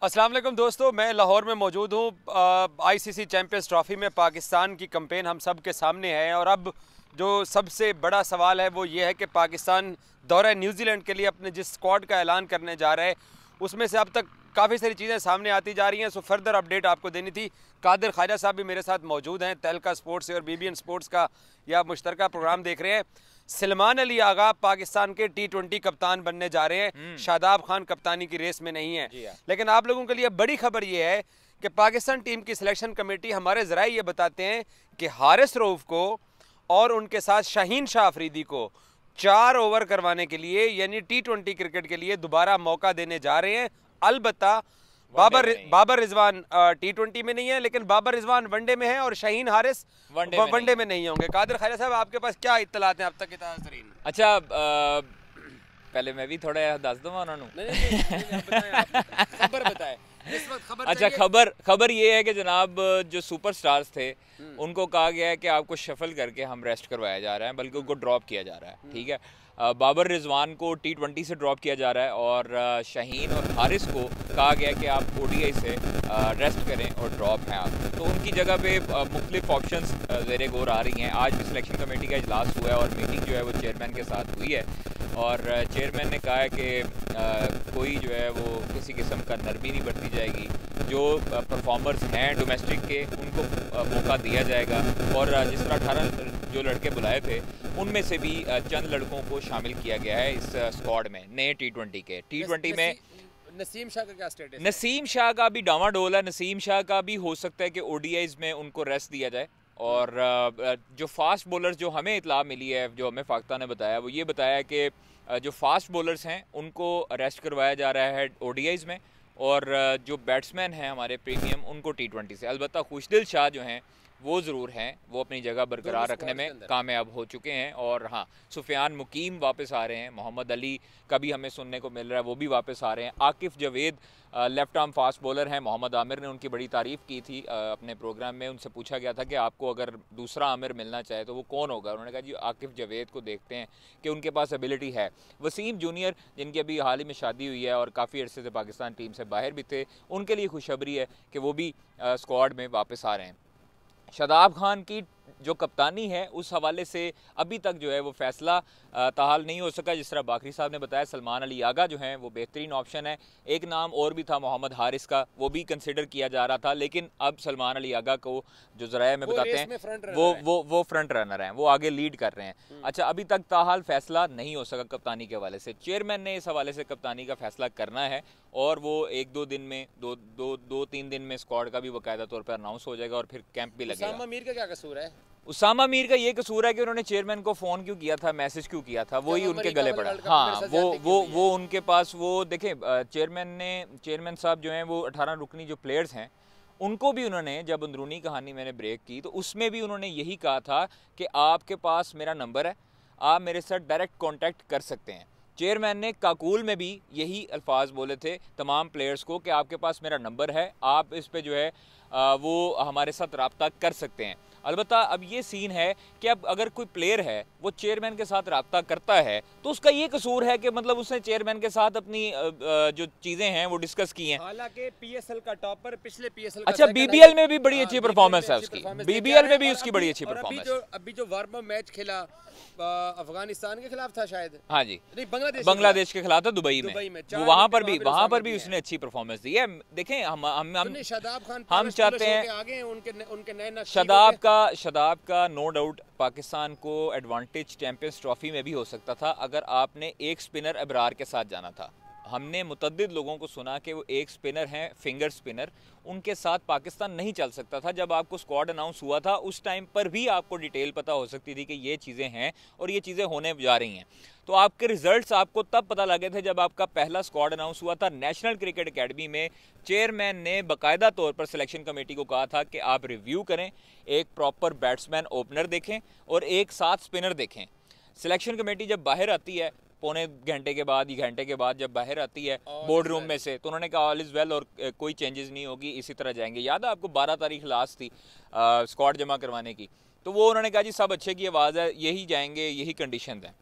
अस्सलाम वालेकुम दोस्तों, मैं लाहौर में मौजूद हूँ। आईसीसी चैंपियंस ट्रॉफी में पाकिस्तान की कैंपेन हम सब के सामने है और अब जो सबसे बड़ा सवाल है वो ये है कि पाकिस्तान दौरा न्यूजीलैंड के लिए अपने जिस स्क्वाड का ऐलान करने जा रहा है उसमें से अब तक काफ़ी सारी चीज़ें सामने आती जा रही हैं। सो फर्दर अपडेट आपको देनी थी। कादिर ख्वाजा साहब भी मेरे साथ मौजूद हैं, तहलका स्पोर्ट्स से और बीबीएन स्पोर्ट्स का यह मुश्तरका प्रोग्राम देख रहे हैं। सलमान अली आगा पाकिस्तान के T20 कप्तान बनने जा रहे हैं। शादाब खान कप्तानी की रेस में नहीं है। लेकिन आप लोगों के लिए बड़ी खबर यह है कि पाकिस्तान टीम की सिलेक्शन कमेटी, हमारे ज़राए ये बताते हैं कि हारिस रऊफ को और उनके साथ शाहीन शाह अफरीदी को 4 ओवर करवाने के लिए यानी T20 क्रिकेट के लिए दोबारा मौका देने जा रहे हैं। अलबत्ता बाबर रिजवान T20 में नहीं है, लेकिन बाबर रिजवान वनडे में है और शाहीन हारिस वनडे में नहीं होंगे। कादिर ख्वाजा साहब, आपके पास क्या इत्तलात हैं अब तक के ताज़रीन? अच्छा, पहले मैं भी थोड़ा दस दूंगा उन्होंने। खबर बताए इस वक्त खबर। अच्छा, खबर ये है कि जनाब जो सुपरस्टार्स थे उनको कहा गया है कि आपको शफल करके हम रेस्ट करवाया जा रहा है, बल्कि उनको ड्रॉप किया जा रहा है। ठीक है, बाबर रिजवान को T20 से ड्रॉप किया जा रहा है और शाहीन और हारिस को कहा गया कि आप ODI से रेस्ट करें और ड्रॉप हैं आप। तो उनकी जगह पे मुख्तलिफ ऑप्शंस ज़ेरे गौर आ रही हैं। आज भी सिलेक्शन कमेटी का इजलास हुआ है और मीटिंग जो है वो चेयरमैन के साथ हुई है और चेयरमैन ने कहा है कि कोई जो है वो किसी किस्म का नरमी नहीं बरती जाएगी। जो परफॉर्मर्स हैं डोमेस्टिक के उनको मौका दिया जाएगा और जिस तरह 18 जो लड़के बुलाए थे उनमें से भी चंद लड़कों को शामिल किया गया है इस स्क्वाड में नए T20 के। T20 में नसीम शाह का क्या स्टेटस है? नसीम शाह का भी डामाडोल है। नसीम शाह का भी हो सकता है कि ODIs में उनको रेस्ट दिया जाए। और जो फास्ट बॉलर्स जो हमें इतला मिली है, जो हमें फाख्ता ने बताया, वो ये बताया कि जो फास्ट बॉलर्स हैं उनको रेस्ट करवाया जा रहा है ODIs में और जो बैट्समैन हैं हमारे प्रीमियम उनको T20 से। अलबत्ता खुशदिल शाह जो हैं वो ज़रूर हैं, वो अपनी जगह बरकरार रखने में कामयाब हो चुके हैं। और हाँ, सुफियान मुकीम वापस आ रहे हैं, मोहम्मद अली का भी हमें सुनने को मिल रहा है वो भी वापस आ रहे हैं। Akif Javed left arm fast bowler हैं। मोहम्मद आमिर ने उनकी बड़ी तारीफ़ की थी अपने प्रोग्राम में। उनसे पूछा गया था कि आपको अगर दूसरा आमिर मिलना चाहे तो वो कौन होगा। उन्होंने कहा जी आकिफ जवेद को देखते हैं कि उनके पास एबिलिटी है। वसीम जूनियर जिनकी अभी हाल ही में शादी हुई है और काफ़ी अरसे से पाकिस्तान टीम से बाहर भी थे, उनके लिए खुशखबरी है कि वो भी स्क्वाड में वापस आ रहे हैं। शादाब खान की जो कप्तानी है उस हवाले से अभी तक जो है वो फैसला ताहाल नहीं हो सका। जिस तरह बाकरी साहब ने बताया, सलमान अली आगा जो हैं वो बेहतरीन ऑप्शन है। एक नाम और भी था मोहम्मद हारिस का, वो भी कंसिडर किया जा रहा था, लेकिन अब सलमान अली आगा को जो ज़राए में बताते हैं वो फ्रंट रनर हैं, वो आगे लीड कर रहे हैं। अच्छा, अभी तक ताहाल फैसला नहीं हो सका कप्तानी के हवाले से। चेयरमैन ने इस हवाले से कप्तानी का फैसला करना है और वो 1-2 दिन में 2-3 दिन में स्क्वाड का भी बाकायदा तौर पर अनाउंस हो जाएगा और फिर कैंप भी लगेगा। उसामा मीर का क्या कसूर है? उसामा मीर का ये कसूर है कि उन्होंने चेयरमैन को फ़ोन क्यों किया था, मैसेज क्यों किया था, वही उनके गले पड़ा। हाँ, वो उनके पास वो देखें, चेयरमैन साहब जो हैं वो 18 रुकनी जो प्लेयर्स हैं उनको भी उन्होंने, जब अंदरूनी कहानी मैंने ब्रेक की तो उसमें भी उन्होंने यही कहा था कि आपके पास मेरा नंबर है, आप मेरे साथ डायरेक्ट कॉन्टैक्ट कर सकते हैं। चेयरमैन ने काकूल में भी यही अल्फाज बोले थे तमाम प्लेयर्स को कि आपके पास मेरा नंबर है, आप इस पे जो है वो हमारे साथ रब्ता कर सकते हैं। अलबत्ता अब ये सीन है कि अब अगर कोई प्लेयर है वो चेयरमैन के साथ रब्ता करता है तो उसका ये कसूर है कि मतलब उसने चेयरमैन के साथ अपनी जो चीज़ें हैं वो डिस्कस की हैं। हालांकि PSL का टॉपर पिछले PSL अच्छा, BBL में भी बड़ी अच्छी परफॉर्मेंस है उसकी, BBL में भी उसकी बड़ी अच्छी परफॉर्मेंस है। अभी जो वार्म अप मैच खेला अफगानिस्तान के खिलाफ था शायद, हाँ जी, नहीं बांग्लादेश के खिलाफ था दुबई में, वहाँ पर भी उसने अच्छी परफॉर्मेंस दी है। देखें, हम चाहते हैं शादाब का नो डाउट पाकिस्तान को एडवांटेज चैंपियंस ट्रॉफी में भी हो सकता था अगर आपने एक स्पिनर अबरार के साथ जाना था। हमने मुतद्दिद लोगों को सुना कि वो एक स्पिनर हैं, फिंगर स्पिनर, उनके साथ पाकिस्तान नहीं चल सकता था। जब आपको स्क्वाड अनाउंस हुआ था उस टाइम पर भी आपको डिटेल पता हो सकती थी कि ये चीज़ें हैं और ये चीज़ें होने जा रही हैं। तो आपके रिजल्ट्स आपको तब पता लगे थे जब आपका पहला स्क्वाड अनाउंस हुआ था। नेशनल क्रिकेट एकेडमी में चेयरमैन ने बाकायदा तौर पर सिलेक्शन कमेटी को कहा था कि आप रिव्यू करें, एक प्रॉपर बैट्समैन ओपनर देखें और एक साथ स्पिनर देखें। सिलेक्शन कमेटी जब बाहर आती है पौने घंटे के बाद जब बाहर आती है बोर्ड रूम में से, तो उन्होंने कहा ऑल इज़ वेल और कोई चेंजेस नहीं होगी, इसी तरह जाएंगे। याद है आपको 12 तारीख लास्ट थी स्क्वाड जमा करवाने की, तो वो उन्होंने कहा जी सब अच्छे की आवाज़ है, यही जाएंगे, यही कंडीशन है।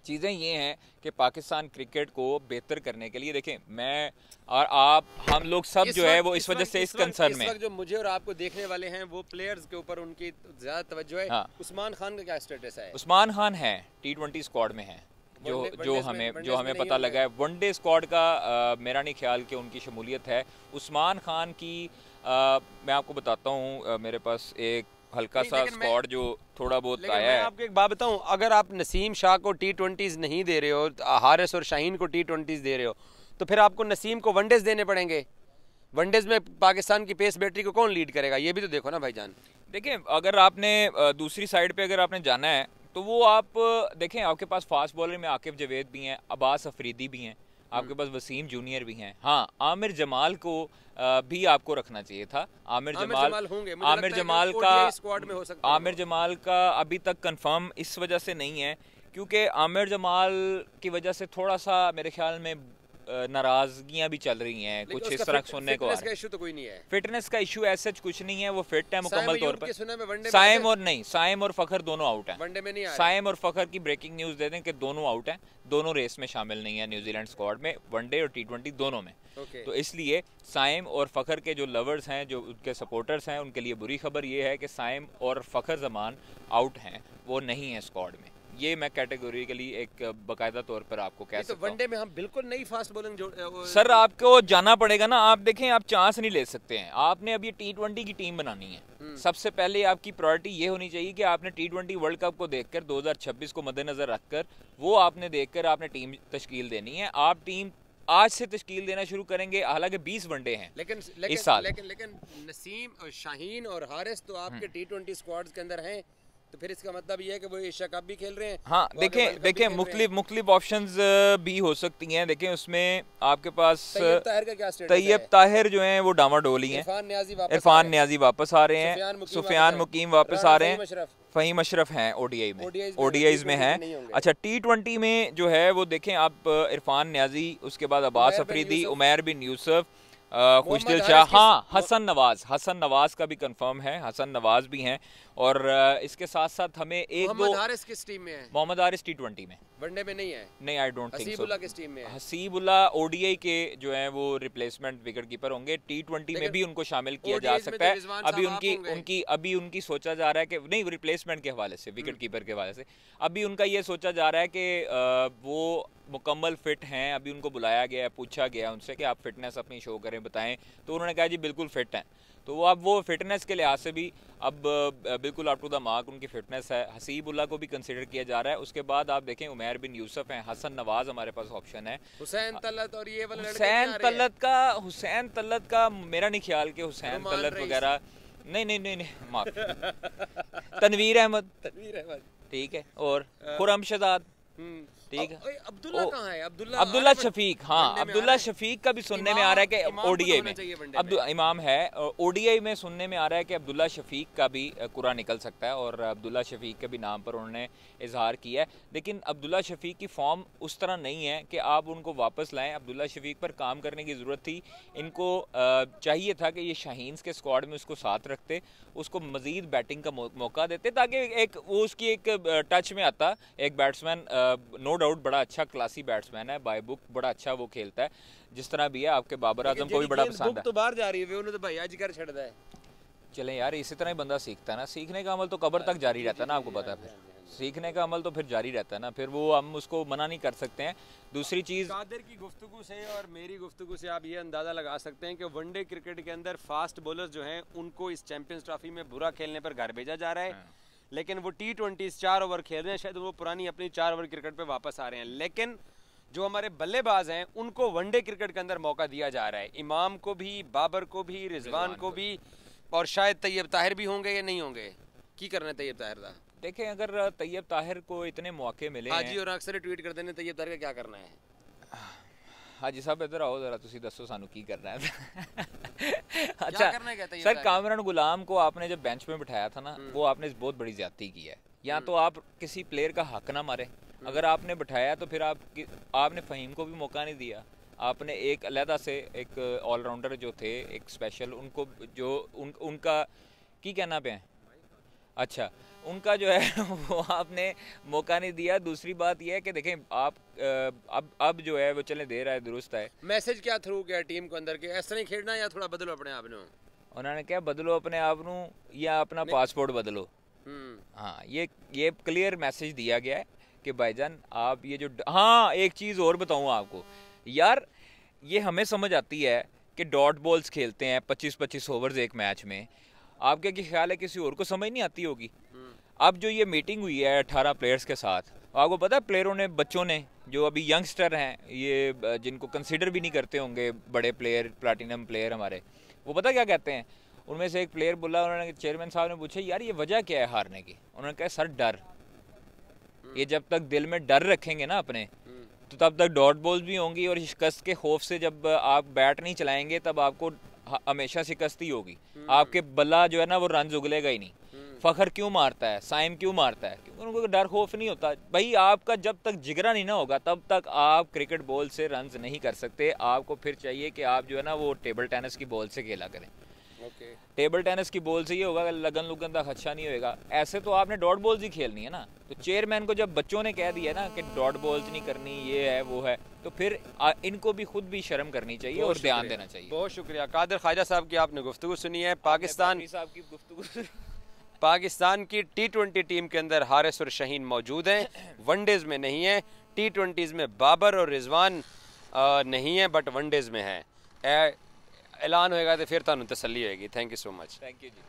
चीज़ें ये हैं कि पाकिस्तान क्रिकेट को बेहतर करने के लिए देखें, मैं और आप, हम लोग सब जो है वो इस वजह से इस कंसर्न में, जो मुझे और आपको देखने वाले हैं वो प्लेयर्स के ऊपर उनकी ज़्यादा तवज्जो है। हाँ। उस्मान खान का क्या स्टेटस है? उस्मान खान है T20 स्क्वाड में है, जो हमें पता लगा है। वनडे स्क्वाड का मेरा नहीं ख्याल कि उनकी शमूलियत है। उस्मान खान की मैं आपको बताता हूँ, मेरे पास एक हल्का सा स्क्वाड जो थोड़ा बहुत आया है। आपको एक बात बताऊं, अगर आप नसीम शाह को T20s नहीं दे रहे हो, हारिस और शाहीन को T20s दे रहे हो, तो फिर आपको नसीम को वनडेज देने पड़ेंगे। वनडेज में पाकिस्तान की पेस बैटरी को कौन लीड करेगा, ये भी तो देखो ना भाईजान। देखिए, अगर आपने दूसरी साइड पे अगर आपने जाना है तो वो आप देखें, आपके पास फास्ट बॉलर में आकिब जावेद भी हैं, अब्बास अफरीदी भी हैं, आपके पास वसीम जूनियर भी हैं। हाँ, आमिर जमाल को भी आपको रखना चाहिए था। आमिर जमाल का अभी तक कंफर्म इस वजह से नहीं है क्योंकि आमिर जमाल की वजह से थोड़ा सा मेरे ख्याल में नाराजगियां भी चल रही हैं, कुछ इस तरह सुनने को आ रहा है। इशू तो कोई नहीं है, फिटनेस का इशू ऐसा कुछ नहीं है, वो फिट है मुकम्मल तौर पर। साइम और फखर दोनों आउट हैं। वनडे में नहीं आए। साइम और फखर की ब्रेकिंग न्यूज दे दें कि दोनों आउट हैं, दोनों रेस में शामिल नहीं है न्यूजीलैंड स्क्वाड में, वनडे और T20 दोनों में। तो इसलिए साइम और फखर के जो लवर्स हैं, जो उनके सपोर्टर्स हैं, उनके लिए बुरी खबर ये है कि साइम और फखर जमान आउट हैं, वो नहीं है स्क्वाड में। ये मैं कैटेगोरिकली एक बाकायदा तौर पर आपको कह सकता हूं। वनडे में हम बिल्कुल नई फास्ट बॉलिंग सर आपको जाना पड़ेगा ना। आप देखें, आप चांस नहीं ले सकते हैं, आपने अब ये T20 की टीम बनानी है। सबसे पहले आपकी प्रायोरिटी ये होनी चाहिए कि आपने T20 वर्ल्ड कप को देखकर 2026 को मद्देनजर रखकर वो आपने देखकर आपने टीम तश्कील देनी है। आप टीम आज से तश्कील देना शुरू करेंगे, हालांकि 20 वनडे हैं इस साल। लेकिन नसीम और शाहीन और हारिस तो आपके T20 स्क्वाड्स के अंदर हैं, तो फिर इसका मतलब ये है कि वो एशिया कप भी खेल रहे हैं। हाँ, देखें मुख्तलिफ ऑप्शंस भी हो सकती हैं। देखें, उसमें आपके पास तैयब ताहिर जो हैं वो डामाडोल ही हैं, इरफान न्याजी वापस आ रहे हैं, सुफियान मुकीम वापस आ रहे हैं, फ़हीम अशरफ हैं ओडीआईज में हैं। अच्छा, T20 में जो है वो देखें आप, इरफान न्याजी, उसके बाद अब्बास अफरीदी, उमैर बिन यूसुफ, खुशदिल शाह, हाँ, हसन नवाज का भी कंफर्म है, हसन नवाज भी हैं। और इसके साथ साथ हमें एक दो हारिस किस टीम में है? मोहम्मद हारिस T20 में, वनडे में नहीं है। नहीं, I don't think so. Hasibullah किस टीम में है? हसीबुल्लाह ODI के जो है वो रिप्लेसमेंट विकेट कीपर होंगे। T20 में भी उनको शामिल किया जा सकता है। अभी उनकी सोचा जा रहा है कि नहीं, रिप्लेसमेंट के हवाले से, विकेट कीपर के हवाले से अभी उनका ये सोचा जा रहा है कि वो मुकम्मल फिट हैं। अभी उनको बुलाया गया है, पूछा गया उनसे कि आप फिटनेस अपनी शो करें, बताएं, तो उन्होंने कहा जी बिल्कुल फिट हैं। तो वो अब वो फिटनेस के लिहाज से भी अब बिल्कुल अप टू द मार्क उनकी फिटनेस है। हसीबुल्लाह को भी कंसिडर किया जा रहा है। उसके बाद आप देखें, उमैर बिन यूसुफ हैं, हसन नवाज हमारे पास ऑप्शन है, हुसैन तलत और ये वाला हुसैन तलत का मेरा नहीं ख्याल कि हुसैन तलत वगैरह, नहीं माफ तनवीर अहमद ठीक है, और खुरम शहजाद ठीक है। अब्दुल्ला कहाँ है? अब्दुल्ला शफीक, हाँ, अब्दुल्ला शफीक का भी सुनने में आ रहा है कि ODI में इमाम है। ODI में सुनने में आ रहा है कि अब्दुल्ला शफीक का भी कुरा निकल सकता है, और अब्दुल्ला शफीक के भी नाम पर उन्होंने इजहार किया है। लेकिन अब्दुल्ला शफीक की फॉर्म उस तरह नहीं है कि आप उनको वापस लाएं। अब्दुल्ला शफीक पर काम करने की ज़रूरत थी। इनको चाहिए था कि ये शाहीन्स के स्क्वाड में उसको साथ रखते, उसको मज़ीद बैटिंग का मौका देते, ताकि एक वो उसकी एक टच में आता। एक बैट्समैन नो डाउट बड़ा अच्छा क्लासी बैट्समैन है, बाय बुक बड़ा अच्छा वो खेलता है, जिस तरह भी है। आपके बाबर आजम को भी बड़ा पसंद है। तो बाहर जा रही है, उन्होंने तो भाई आज कर छड़ है। चलें यार, इसी तरह ही बंदा सीखता है ना। सीखने का अमल तो कब्र तक जारी रहता है ना, आपको पता है। फिर सीखने का अमल तो फिर जारी रहता है ना, फिर वो हम उसको मना नहीं कर सकते हैं। दूसरी चीज़, कादिर की गुफ्तगू से और मेरी गुफ्तगू से आप ये अंदाज़ा लगा सकते हैं कि वनडे क्रिकेट के अंदर फास्ट बॉलर्स जो हैं उनको इस चैंपियंस ट्रॉफी में बुरा खेलने पर घर भेजा जा रहा है। लेकिन वो T20 4 ओवर खेल रहे हैं, शायद वो पुरानी अपनी 4 ओवर क्रिकेट पे वापस आ रहे हैं। लेकिन जो हमारे बल्लेबाज हैं उनको वनडे क्रिकेट के अंदर मौका दिया जा रहा है। इमाम को भी, बाबर को भी, रिजवान को भी, और शायद तैयब ताहिर भी होंगे या नहीं होंगे। की करना है तैयब ताहिर का? देखें, अगर तैयब ताहिर को इतने मौके मिले हैं, हाजी और अक्सर ट्वीट करते हैं तैयब ताहिर का क्या करना है। हाजी साहब इधर आओ जरा, तुसी दसो सानू की करना है। अच्छा सर, कामरान गुलाम को आपने जब बेंच में बिठाया था ना, वो आपने बहुत बड़ी ज्यादती की है। या तो आप किसी प्लेयर का हक ना मारे, अगर आपने बिठाया तो फिर आपने फ़हीम को भी मौका नहीं दिया। आपने एक अलहदा से एक ऑलराउंडर जो थे, एक स्पेशल, उनको जो उनका की कहना पे है, अच्छा उनका जो है वो आपने मौका नहीं दिया। दूसरी बात यह है कि देखें आप अब जो है वो चले दे रहा है, दुरुस्त है। मैसेज क्या थ्रू गया टीम को अंदर के इस तरह खेलना या थोड़ा बदलो अपने आप ने? उन्होंने क्या बदलो अपने आप नू या अपना पासपोर्ट बदलो। हाँ, ये क्लियर मैसेज दिया गया है कि भाईजान आप ये जो, हाँ एक चीज़ और बताऊँ आपको यार, ये हमें समझ आती है कि डॉट बॉल्स खेलते हैं 25-25 ओवर्स एक मैच में। आपके क्या ख्याल है किसी और को समझ नहीं आती होगी? अब जो ये मीटिंग हुई है 18 प्लेयर्स के साथ, आपको पता है प्लेयरों ने, बच्चों ने, जो अभी यंगस्टर हैं, ये जिनको कंसिडर भी नहीं करते होंगे बड़े प्लेयर, प्लैटिनम प्लेयर हमारे, वो पता क्या कहते हैं? उनमें से एक प्लेयर बोला, उन्होंने, चेयरमैन साहब ने पूछा यार ये वजह क्या है हारने की? उन्होंने कहा सर डर। ये जब तक दिल में डर रखेंगे ना अपने, तो तब तक डॉट बॉल्स भी होंगी, और शिकस्त के खौफ से जब आप बैट नहीं चलाएंगे तब आपको हमेशा शिकस्त ही होगी। आपके बल्ला जो है ना वो रन उगलेगा ही नहीं। फखर क्यों मारता है, साइम क्यों मारता है? क्योंकि उनको डर खौफ नहीं होता भाई। आपका जब तक जिगरा नहीं ना होगा तब तक आप क्रिकेट बॉल से रन नहीं कर सकते। आपको फिर चाहिए कि आप जो है ना वो टेबल टेनिस की बॉल से खेला करें। टेबल टेनिस की बॉल से ये होगा, लगन लुगन का खदशा नहीं होएगा। ऐसे तो आपने डॉट बॉल्स ही खेलनी है ना। तो चेयरमैन को जब बच्चों ने कह दिया ना कि डॉट बॉल्स नहीं करनी, ये है वो है, तो फिर इनको भी खुद भी शर्म करनी चाहिए और ध्यान देना चाहिए। बहुत शुक्रिया कादिर ख्वाजा साहब की, आपने गुफ्तगू सुनी है। पाकिस्तान की T20 टीम के अंदर हारिस और शहीन मौजूद हैं, वनडेज में नहीं है। T20s में बाबर और रिजवान नहीं है, बट वनडेज में है। ऐलान होएगा तो फिर तुहानू तसल्ली होएगी। Thank you so much. Thank you ji.